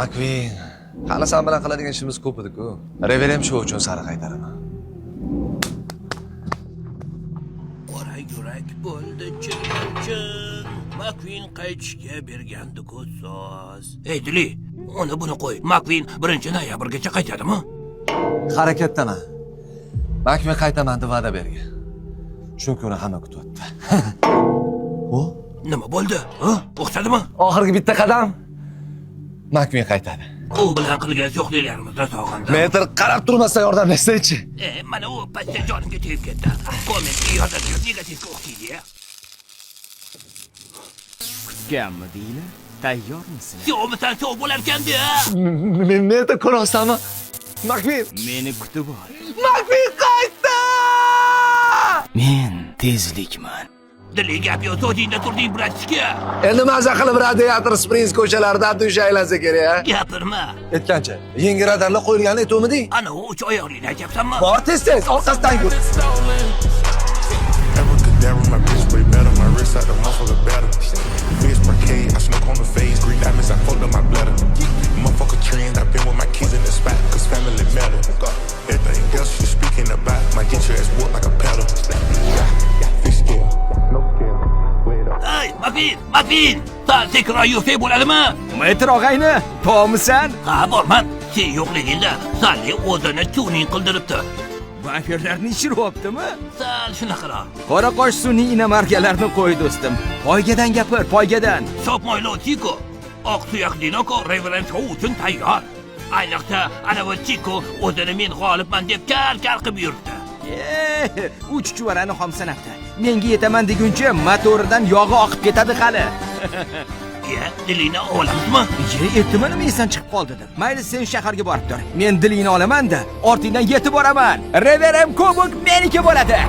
Makvin, hali sen bilan qiladigan ishimiz ko'p edi-ku. Reverem shu uchun sari qaytaraman. Qora yurak bo'ldi chirchiq. Makvin qaytishga bergandi-ku so'z. Ey Dili, uni buni qo'y. Makvin 1-noyabrgacha qaytadimi? Harakatdaman. Makvin qaytaman deb va'da bergan. Chunki uni hamma kutyapti. O? Nima bo'ldi? O'xshadimi? Oxirgi bitta qadam. Makvin qaytadi. U bilan qilgan yo'qliklarimizda sog'indim. Metr qarab turmasdan yordamlashsa-chi. Mana u pastda jonimga tegib ketdi. Kommentga yozadigan negativga o'xshaydi-ya. Kutganmi deylar? Tayyormisizlar? Yo'qmisan sov bo'larkan-da. Meni ko'rasizmi? Makvin, Meni kutib ol. Makvin qaytdi! Men tezlikman. Dili gap yo'q, so'zingda turding, bratchika. Endi maza qilib radiator Springs ko'chalarida adusha aylansa kerak. Gapirma. Aytgancha, yangi radarlar qo'yilganini aytuvmiding? Ana u 3 oyoqlikni aytyapsanmi? Bor tez, orqasidan yur. Abracadabra, my bitch way better. My wrist out the motherfucker better. Bitch parquet, I smoke on the face. Green diamonds, I fucked up my bladder. Motherfucker trends, I've been with my kids in the spot, cause family matter. Everything else you speaking about, might get your ass whooped like a pedal. Fish scale, no scale. Wait up. Ey, Makvin! Sal sekinroq yursak bo'ladimi? Metr og'ayni, to'misan? Ha, borman. Sen yo'qligingda Salli o'zini tuning qildiribdi. Vampirlarni ishiryaptimi? Sal shunaqaroq. Qora qosh sun'iy inamarkalarni qo'y do'stim. Poygadan gapir, poygadan. Sopmoylo Chiko, oq suyak Dinoko Reverend Show uchun tayyor. Ayniqsa, ana bu Chiko o'zini men g'olibman deb kar qilib yuribdi. Uch chuvarani xom sanabdi. Menga yetaman deguncha motoridan yog'i oqib ketadi hali. Dilini olamizmi? Ehtimolmi esan chiqib qoldi deb. Mayli sen shaharga borib tur. Men dilingni olaman-da, ortingdan yetib boraman. Reverem Kubok meniki bo'ladi.